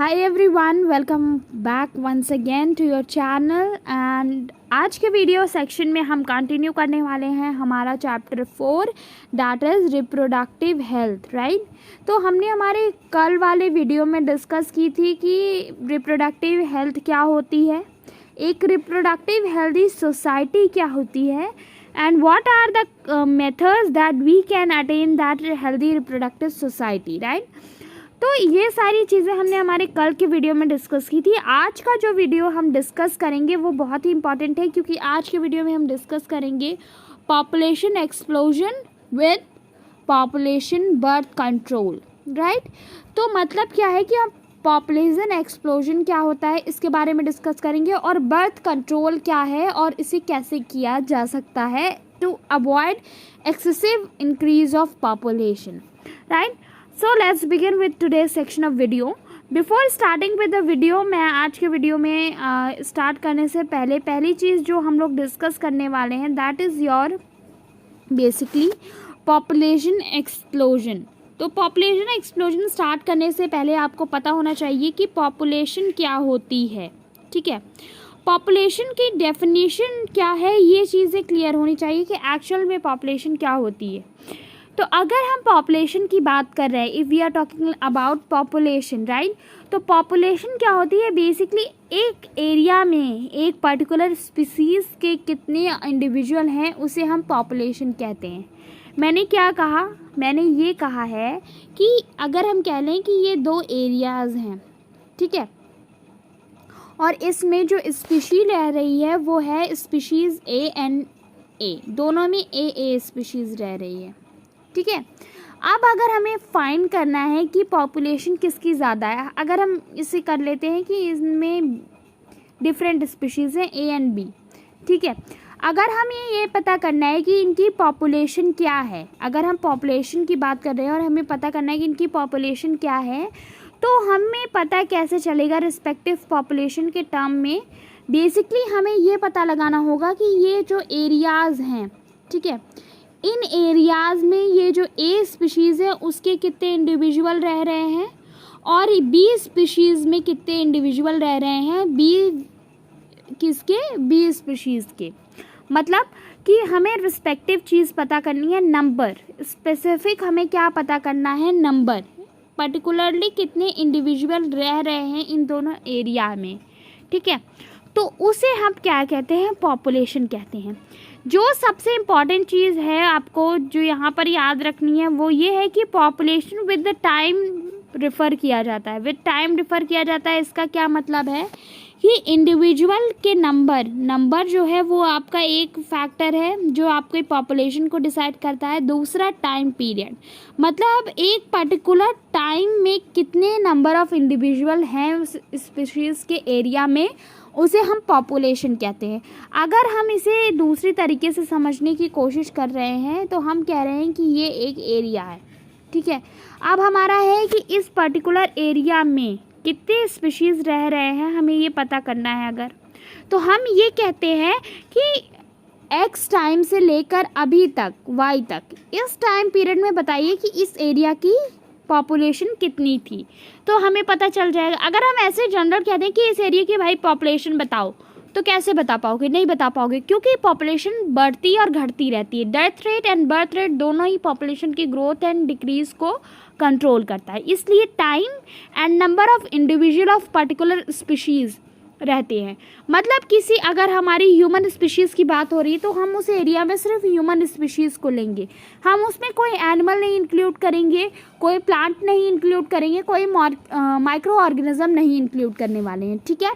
Hi everyone, welcome back once again to your channel and आज के video section में हम कंटिन्यू करने वाले हैं हमारा chapter 4 that is reproductive health, right. तो हमने हमारे कल वाले वीडियो में डिस्कस की थी कि रिप्रोडक्टिव हेल्थ क्या होती है, एक रिप्रोडक्टिव हेल्दी सोसाइटी क्या होती है and what are the methods that we can attain that healthy reproductive society, right. तो ये सारी चीज़ें हमने हमारे कल के वीडियो में डिस्कस की थी। आज का जो वीडियो हम डिस्कस करेंगे वो बहुत ही इंपॉर्टेंट है क्योंकि आज के वीडियो में हम डिस्कस करेंगे population explosion with population birth control, right. तो मतलब क्या है कि हम पॉपुलेशन एक्सप्लोजन क्या होता है इसके बारे में डिस्कस करेंगे और बर्थ कंट्रोल क्या है और इसे कैसे किया जा सकता है to avoid excessive increase of population, right. So let's begin with today's section of video. Before starting with the video, मैं आज के वीडियो में स्टार्ट करने से पहले पहली चीज़ जो हम लोग डिस्कस करने वाले हैं that is your basically population explosion. तो पॉपुलेशन एक्सप्लोजन स्टार्ट करने से पहले आपको पता होना चाहिए कि पॉपुलेशन क्या होती है, ठीक है। पॉपुलेशन की डेफिनेशन क्या है ये चीज़ें क्लियर होनी चाहिए कि एक्चुअल में पॉपुलेशन क्या होती है। तो अगर हम पॉपुलेशन की बात कर रहे हैं, if we are talking about population, right, तो पॉपुलेशन क्या होती है बेसिकली एक एरिया में एक पर्टिकुलर स्पीसीज़ के कितने इंडिविजुअल हैं उसे हम पॉपुलेशन कहते हैं। मैंने क्या कहा, मैंने ये कहा है कि अगर हम कह लें कि ये दो एरियाज़ हैं, ठीक है, और इसमें जो स्पीशीज़ रह रही है वो है स्पीशीज़ ए एंड ए, दोनों में ए स्पीशीज़ रह रही है, ठीक है। अब अगर हमें फाइंड करना है कि पॉपुलेशन किसकी ज़्यादा है, अगर हम इसे कर लेते हैं कि इसमें डिफरेंट स्पीशीज़ हैं ए एंड बी, ठीक है। अगर हमें ये पता करना है कि इनकी पॉपुलेशन क्या है, अगर हम पॉपुलेशन की बात कर रहे हैं और हमें पता करना है कि इनकी पॉपुलेशन क्या है, तो हमें पता कैसे चलेगा रिस्पेक्टिव पॉपुलेशन के टर्म में। बेसिकली हमें ये पता लगाना होगा कि ये जो एरियाज़ हैं, ठीक है, इन एरियाज़ में ये जो ए स्पीशीज़ है उसके कितने इंडिविजुअल रह रहे हैं और बी स्पीशीज़ में कितने इंडिविजुअल रह रहे हैं, बी स्पीशीज़ के। मतलब कि हमें रिस्पेक्टिव चीज़ पता करनी है, नंबर स्पेसिफिक हमें क्या पता करना है, नंबर पर्टिकुलरली कितने इंडिविजुअल रह रहे हैं इन दोनों एरिया में, ठीक है। तो उसे हम क्या कहते हैं, पॉपुलेशन कहते हैं। जो सबसे इम्पॉर्टेंट चीज़ है आपको जो यहाँ पर याद रखनी है वो ये है कि population with the time refer किया जाता है, विद टाइम रिफ़र किया जाता है। इसका क्या मतलब है कि इंडिविजुअल के नंबर जो है वो आपका एक फैक्टर है जो आपके पॉपुलेशन को डिसाइड करता है। दूसरा टाइम पीरियड, मतलब एक पर्टिकुलर टाइम में कितने नंबर ऑफ इंडिविजुअल हैं उस स्पीशीज़ के एरिया में, उसे हम पॉपुलेशन कहते हैं। अगर हम इसे दूसरी तरीके से समझने की कोशिश कर रहे हैं तो हम कह रहे हैं कि ये एक एरिया है, ठीक है। अब हमारा है कि इस पर्टिकुलर एरिया में कितने स्पीशीज़ रह रहे हैं हमें ये पता करना है। अगर तो हम ये कहते हैं कि एक्स टाइम से लेकर अभी तक वाई तक इस टाइम पीरियड में बताइए कि इस एरिया की पॉपुलेशन कितनी थी, तो हमें पता चल जाएगा। अगर हम ऐसे जनरल कहते हैं कि इस एरिया की भाई पॉपुलेशन बताओ, तो कैसे बता पाओगे, नहीं बता पाओगे क्योंकि पॉपुलेशन बढ़ती और घटती रहती है। Death rate and birth rate दोनों ही पॉपुलेशन की ग्रोथ एंड डिक्रीज को कंट्रोल करता है। इसलिए time and number of individual of particular species रहते हैं। मतलब किसी अगर हमारी ह्यूमन स्पीशीज़ की बात हो रही है तो हम उस एरिया में सिर्फ ह्यूमन स्पीशीज़ को लेंगे, हम उसमें कोई एनिमल नहीं इंक्लूड करेंगे, कोई प्लांट नहीं इंक्लूड करेंगे, कोई माइक्रो ऑर्गेनिज्म नहीं इंक्लूड करने वाले हैं, ठीक है।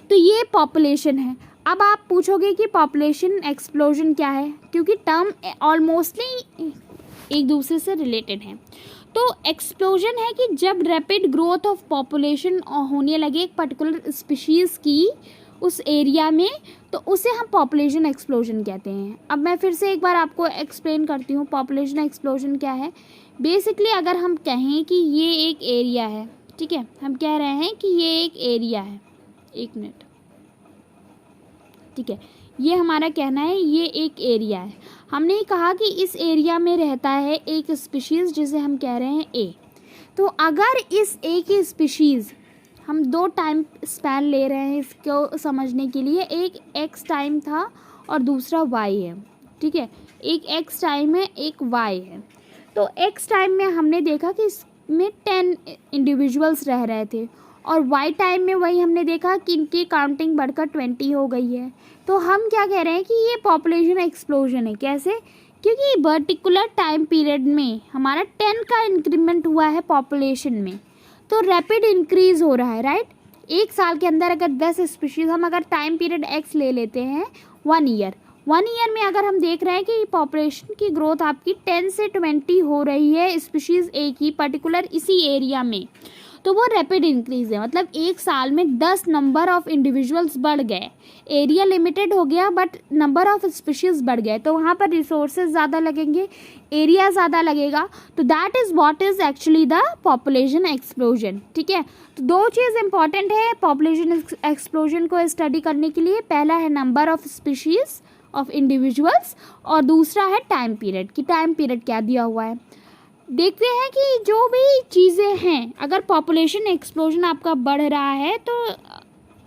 तो ये पॉपुलेशन है। अब आप पूछोगे कि पॉपुलेशन एक्सप्लोजन क्या है, क्योंकि टर्म ऑलमोस्टली एक दूसरे से रिलेटेड है। तो एक्सप्लोजन है कि जब रैपिड ग्रोथ ऑफ पॉपुलेशन होने लगे एक पर्टिकुलर स्पीशीज़ की उस एरिया में, तो उसे हम पॉपुलेशन एक्सप्लोजन कहते हैं। अब मैं फिर से एक बार आपको एक्सप्लेन करती हूँ पॉपुलेशन एक्सप्लोजन क्या है। बेसिकली अगर हम कहें कि ये एक एरिया है, ठीक है, हम कह रहे हैं कि ये एक एरिया है, एक मिनट, ठीक है, ये हमारा कहना है ये एक एरिया है। हमने कहा कि इस एरिया में रहता है एक स्पीशीज़ जिसे हम कह रहे हैं ए। तो अगर इस एक ही स्पीशीज़, हम दो टाइम स्पैन ले रहे हैं इसको समझने के लिए, एक एक्स टाइम था और दूसरा वाई है, ठीक है, एक एक्स टाइम है एक वाई है। तो एक्स टाइम में हमने देखा कि इसमें 10 इंडिविजुअल्स रह रहे थे, और वाई टाइम में वही हमने देखा कि इनकी काउंटिंग बढ़कर 20 हो गई है। तो हम क्या कह रहे हैं कि ये पॉपुलेशन एक्सप्लोजन है। कैसे? क्योंकि पर्टिकुलर टाइम पीरियड में हमारा 10 का इंक्रीमेंट हुआ है पॉपुलेशन में, तो रैपिड इंक्रीज हो रहा है, राइट। एक साल के अंदर अगर 10 स्पीशीज़, हम अगर टाइम पीरियड एक्स ले लेते हैं 1 ईयर में अगर हम देख रहे हैं कि पॉपुलेशन की ग्रोथ आपकी 10 से 20 हो रही है स्पीशीज़ एक ही पर्टिकुलर इसी एरिया में, तो वो रैपिड इंक्रीज है। मतलब एक साल में 10 नंबर ऑफ इंडिविजुअल्स बढ़ गए, एरिया लिमिटेड हो गया बट नंबर ऑफ स्पीशीज़ बढ़ गए, तो वहाँ पर रिसोर्सेज ज़्यादा लगेंगे, एरिया ज़्यादा लगेगा, तो that is what is actually the population explosion, ठीक है। तो दो चीज़ इंपॉर्टेंट है पॉपुलेशन एक्सप्लोजन को स्टडी करने के लिए, पहला है number of species of individuals और दूसरा है टाइम पीरियड, कि टाइम पीरियड क्या दिया हुआ है। देखते हैं कि जो भी चीज़ें हैं, अगर पॉपुलेशन एक्सप्लोजन आपका बढ़ रहा है तो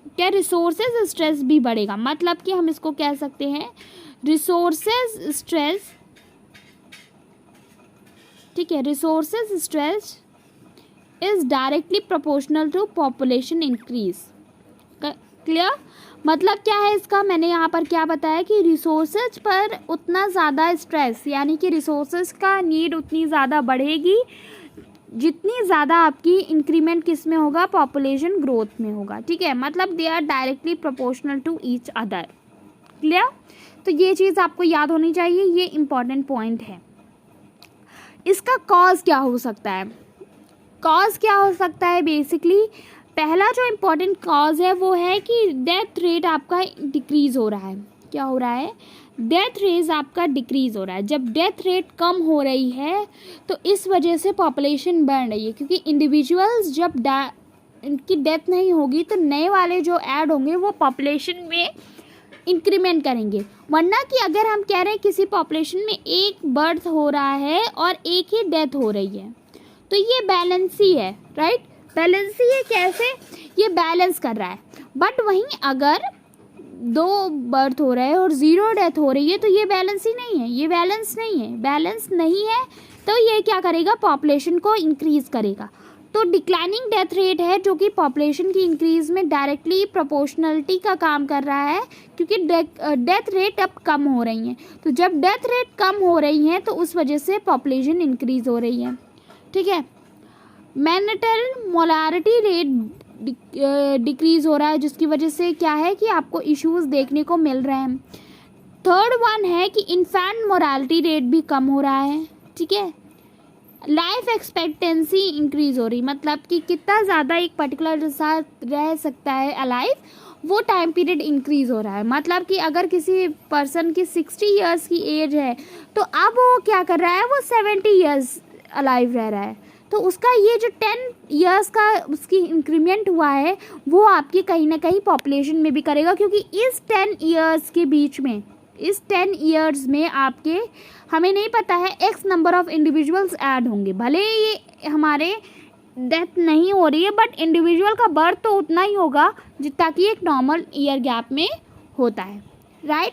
क्या रिसोर्सेज स्ट्रेस भी बढ़ेगा। मतलब कि हम इसको कह सकते हैं रिसोर्सेज स्ट्रेस, ठीक है, resources stress is directly proportional to population increase. Clear? मतलब क्या है इसका, मैंने यहाँ पर क्या बताया कि रिसोर्सेज पर उतना ज़्यादा स्ट्रेस, यानी कि रिसोर्सेज का नीड उतनी ज़्यादा बढ़ेगी जितनी ज़्यादा आपकी इंक्रीमेंट किस में होगा, पॉपुलेशन ग्रोथ में होगा, ठीक है। मतलब they are directly proportional to each other. Clear? तो ये चीज़ आपको याद होनी चाहिए, ये इम्पॉर्टेंट पॉइंट है। इसका कॉज क्या हो सकता है? कॉज क्या हो सकता है? बेसिकली पहला जो इम्पोर्टेंट कॉज है वो है कि डेथ रेट आपका डिक्रीज़ हो रहा है। क्या हो रहा है? डेथ रेट आपका डिक्रीज़ हो रहा है। जब डेथ रेट कम हो रही है तो इस वजह से पॉपुलेशन बढ़ रही है, क्योंकि इंडिविजुअल्स जब इनकी डेथ नहीं होगी तो नए वाले जो ऐड होंगे वो पॉपुलेशन में इंक्रीमेंट करेंगे। वरना कि अगर हम कह रहे हैं किसी पॉपुलेशन में एक बर्थ हो रहा है और एक ही डेथ हो रही है, तो ये बैलेंस ही है, राइट। बैलेंस ही है। कैसे? ये बैलेंस कर रहा है। बट वहीं अगर 2 बर्थ हो रहे हैं और 0 डेथ हो रही है तो ये बैलेंस ही नहीं है, ये बैलेंस नहीं है। बैलेंस नहीं है तो ये क्या करेगा, पॉपुलेशन को इंक्रीज करेगा। तो डिक्लाइनिंग डेथ रेट है जो कि पॉपुलेशन की इंक्रीज में डायरेक्टली प्रोपोर्शनलिटी का काम कर रहा है, क्योंकि डेथ रेट अब कम हो रही हैं। तो जब डेथ रेट कम हो रही हैं तो उस वजह से पॉपुलेशन इंक्रीज हो रही है, ठीक है। मैनेटल मोलारिटी रेट डिक्रीज हो रहा है, जिसकी वजह से क्या है कि आपको इश्यूज देखने को मिल रहे हैं। थर्ड वन है कि इन्फेंट मोरालिटी रेट भी कम हो रहा है, ठीक है। लाइफ एक्सपेक्टेंसी इंक्रीज हो रही, मतलब कि कितना ज़्यादा एक पर्टिकुलर इंसान रह सकता है अलाइव, वो टाइम पीरियड इंक्रीज हो रहा है। मतलब कि अगर किसी पर्सन की 60 ईयर्स की एज है तो अब वो क्या कर रहा है, वो 70 ईयर्स अलाइव रह रहा है। तो उसका ये जो 10 ईयर्स का उसकी इंक्रीमेंट हुआ है वो आपकी कहीं ना कहीं पॉपुलेशन में भी करेगा, क्योंकि इस 10 ईयर्स के बीच में, इस 10 ईयर्स में आपके, हमें नहीं पता है, x number of individuals add होंगे। भले ये हमारे डेथ नहीं हो रही है बट इंडिविजुअल का बर्थ तो उतना ही होगा जितना कि एक नॉर्मल ईयर गैप में होता है, राइट।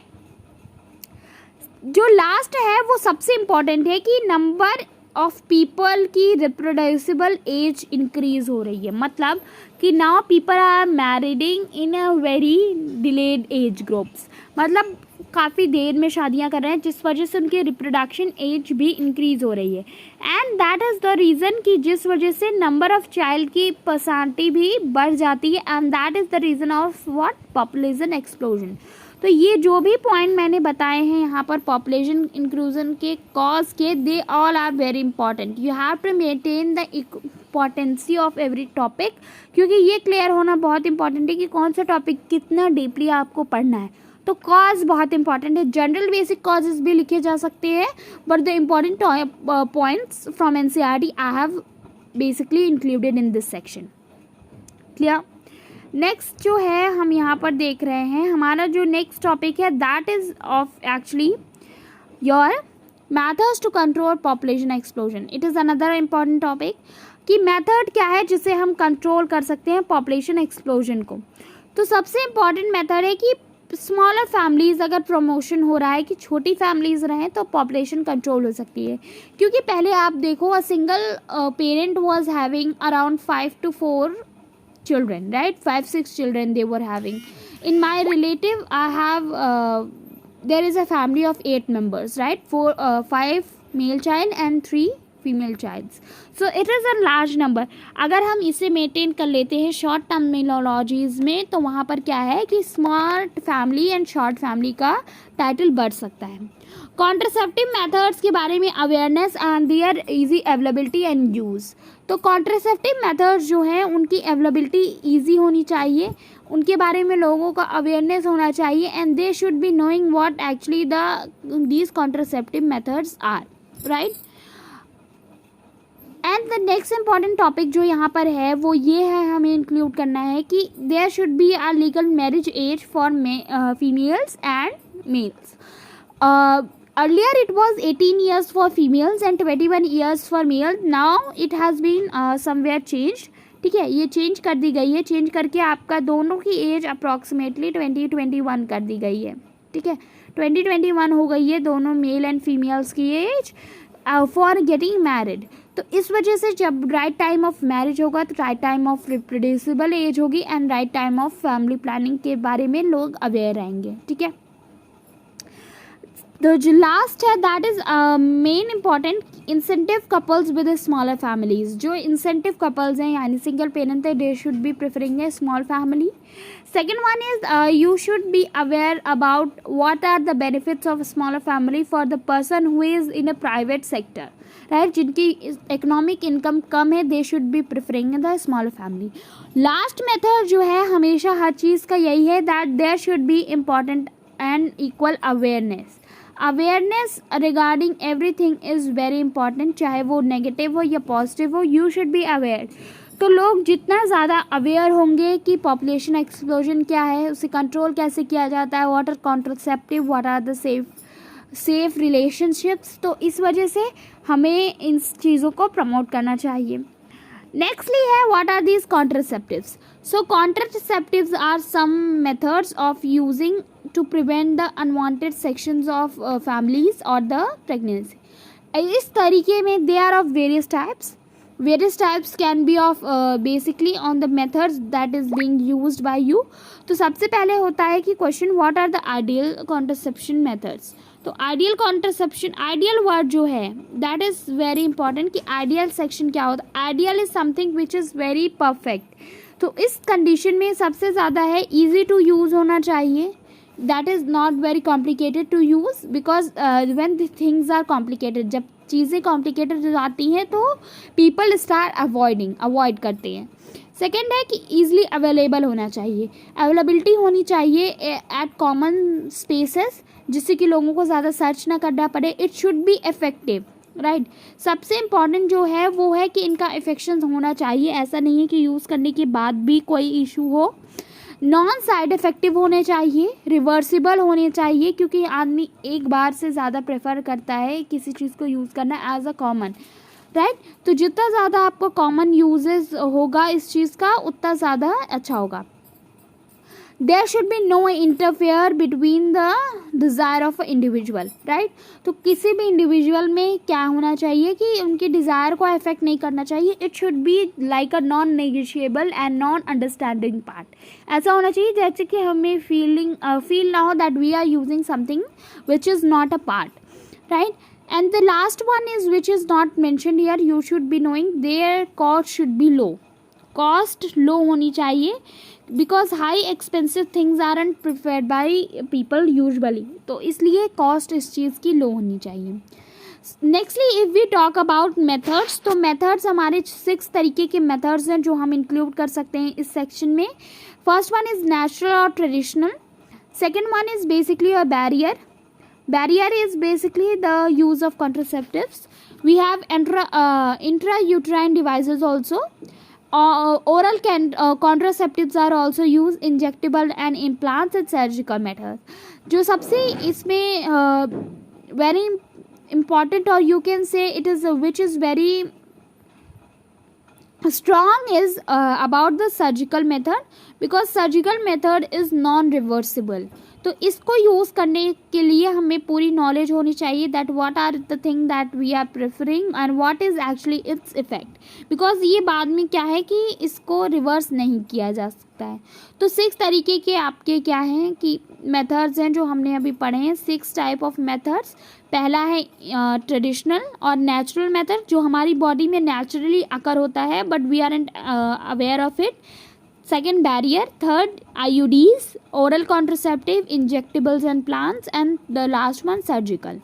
जो लास्ट है वो सबसे इम्पॉर्टेंट है कि नंबर ऑफ पीपल की रिप्रोड्यूसिबल एज इंक्रीज हो रही है। मतलब कि now people are marrying in a very delayed age groups, मतलब काफ़ी देर में शादियां कर रहे हैं, जिस वजह से उनकी रिप्रोडक्शन एज भी इंक्रीज हो रही है। And that is the reason कि जिस वजह से नंबर ऑफ चाइल्ड की परसेंटेज भी बढ़ जाती है, and that is the reason of what, population explosion. तो ये जो भी पॉइंट मैंने बताए हैं यहाँ पर पॉपुलेशन इंक्लूजन के कॉज के, they all are very important. You have to maintain the importancy of every topic, क्योंकि ये क्लियर होना बहुत इंपॉर्टेंट है कि कौन सा टॉपिक कितना डीपली आपको पढ़ना है। तो कॉज बहुत इंपॉर्टेंट है। जनरल बेसिक कॉजेज भी लिखे जा सकते हैं, but the important points from NCERT I have basically included in this section. Clear? Next जो है हम यहाँ पर देख रहे हैं, हमारा जो नेक्स्ट टॉपिक है that is of actually your methods to control population explosion, it is another important topic कि मेथड क्या है जिससे हम कंट्रोल कर सकते हैं पॉपुलेशन एक्सप्लोजन को। तो सबसे इम्पॉर्टेंट मेथड है कि स्मॉलर फैमिलीज़, अगर प्रमोशन हो रहा है कि छोटी फैमिलीज़ रहें तो पॉपुलेशन कंट्रोल हो सकती है। क्योंकि पहले आप देखो, a single parent was having around 5 to 4 children, right? 5-6 children they were having. In my relative I have there is a family of 8 members, right? 5 male child and 3 female childs, so it is a large number. अगर हम इसे maintain कर लेते हैं short terminologies में, तो वहाँ पर क्या है कि smart family and short family का टाइटल बढ़ सकता है। कॉन्ट्रासेप्टिव मेथड्स के बारे में awareness and their easy availability and use. तो कॉन्ट्रासेप्टिव मेथड्स जो हैं उनकी अवेलेबिलिटी ईजी होनी चाहिए, उनके बारे में लोगों का अवेयरनेस होना चाहिए, and they should be knowing what actually these contraceptive methods are, right. And the next important topic जो यहाँ पर है वो ये है, हमें इंक्लूड करना है कि there should be a legal marriage age for females and males. Earlier it was 18 years for females and 21 years for male. Now it has been somewhere changed. ठीक है, ये चेंज कर दी गई है, चेंज करके आपका दोनों की एज अप्रॉक्सीमेटली 20-21 कर दी गई है। ठीक है, 20-21 हो गई है दोनों मेल एंड फीमेल्स की एज फॉर गेटिंग मैरिड। तो इस वजह से जब राइट टाइम ऑफ मैरिज होगा तो right time of reproducible age होगी and right time of family planning के बारे में लोग अवेयर रहेंगे। ठीक है, तो जो लास्ट है that is main important incentive couples with smaller families. जो इंसेंटिव कपल्स हैं यानी सिंगल पेरेंट है, they should be preferring a small family. Second one is you should be aware about what are the benefits of smaller family for the person who is in a private sector, right, जिनकी economic income कम है, they should be preferring the smaller family. Last method जो है हमेशा हर चीज़ का यही है that there should be important and equal awareness. Awareness regarding everything is very important, चाहे वो नेगेटिव हो या पॉजिटिव हो, यू शुड बी अवेयर। तो लोग जितना ज़्यादा अवेयर होंगे कि पॉपुलेशन एक्सप्लोजन क्या है, उसे कंट्रोल कैसे किया जाता है, what are contraceptive, what are the safe relationships, तो इस वजह से हमें इन चीज़ों को प्रमोट करना चाहिए। नेक्स्टली है what are these contraceptives. So contraceptives are some methods of using to prevent the unwanted sections of families or the pregnancy. इस तरीके में they are of various types. Various types can be of basically on the methods that is being used by you. तो सबसे पहले होता है कि question what are the ideal contraception methods. तो आइडियल कॉन्ट्रासेप्शन, आइडियल वर्ड जो है that is very important कि आइडियल सेक्शन क्या होता है। Ideal is something which is very perfect. तो इस कंडीशन में सबसे ज़्यादा है ईजी टू यूज़ होना चाहिए, that is not very complicated to use because when the things are complicated, जब चीज़ें complicated हो जाती हैं तो people start avoid करते हैं। सेकेंड है कि easily available होना चाहिए, अवेलेबिलिटी होनी चाहिए at common spaces जिससे कि लोगों को ज़्यादा सर्च ना करना पड़े। it should be effective, right. सबसे इम्पॉर्टेंट जो है वो है कि इनका इफेक्शन होना चाहिए, ऐसा नहीं है कि यूज़ करने के बाद भी कोई इशू हो। नॉन साइड इफ़ेक्टिव होने चाहिए, रिवर्सिबल होने चाहिए, क्योंकि आदमी एक बार से ज़्यादा प्रेफर करता है किसी चीज़ को यूज़ करना एज अ कॉमन, राइट। तो जितना ज़्यादा आपको कॉमन यूजेस होगा इस चीज़ का उतना ज़्यादा अच्छा होगा। There should be no interfere between the desire of individual, right. तो किसी भी इंडिविजुअल में क्या होना चाहिए कि उनके डिज़ायर को अफेक्ट नहीं करना चाहिए। It should be like a non negotiable and non understanding part. ऐसा होना चाहिए जैसे कि हमें फील ना हो that we are using something which is not a part, right. And the last one is which is not mentioned here, you should be knowing their cost should be low. Cost low होनी चाहिए because high expensive things are and preferred by people usually, तो इसलिए cost इस चीज़ की low होनी चाहिए। Nextly if we talk about methods, तो मेथड्स हमारे 6 तरीके के मेथड्स हैं जो हम इंक्लूड कर सकते हैं इस सेक्शन में। फर्स्ट वन इज़ नेचुरल और traditional. Second one is basically a barrier. Barrier is basically the use of contraceptives. We have intrauterine devices also. Oral contraceptives are also used, injectable and implants and surgical methods. जो सबसे इसमें very important, or you can say it is which is very strong is about the surgical method, because surgical method is non reversible. तो इसको use करने के लिए हमें पूरी नॉलेज होनी चाहिए that what are the thing that we are preferring and what is actually its effect, because ये बाद में क्या है कि इसको रिवर्स नहीं किया जा सकता है. तो 6 तरीके के आपके क्या हैं कि मेथड्स हैं जो हमने अभी पढ़े हैं. 6 टाइप ऑफ मेथड्स. पहला है ट्रेडिशनल और नेचुरल मेथड, जो हमारी बॉडी में नेचुरली अकर होता है but we are aware of it. Second, barrier. Third, IUDs, oral contraceptive, injectables and plants, and the last one, surgical.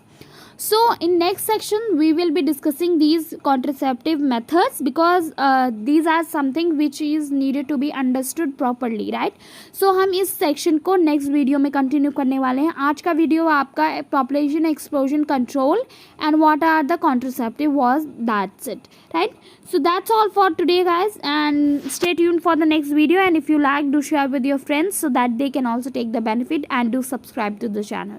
So in next section we will be discussing these contraceptive methods, because these are something which is needed to be understood properly, right? So हम इस section को next video में continue करने वाले हैं. आज का video आपका population explosion control and what are the contraceptive was, that's it, right? So that's all for today guys, and stay tuned for the next video, and if you like, do share with your friends so that they can also take the benefit, and do subscribe to the channel.